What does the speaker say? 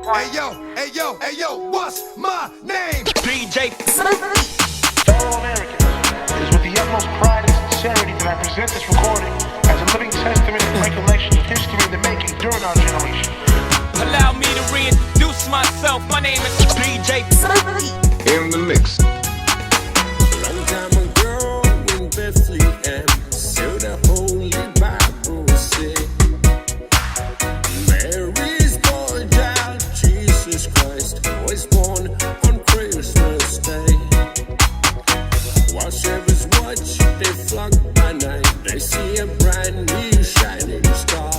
Hey yo, hey yo, hey yo, what's my name? DJ. Fellow Americans, it is with the utmost pride and sincerity that I present this recording as a living testament and recollection of history in the making during our generation. Allow me to reintroduce myself. My name is DJ. In the mix. Long time ago in Bethlehem, so the Holy Bible said, Mary's boy child, Jesus Christ, was born on Christmas Day. While shepherds watch, they flock by night, they see a bright new shining star.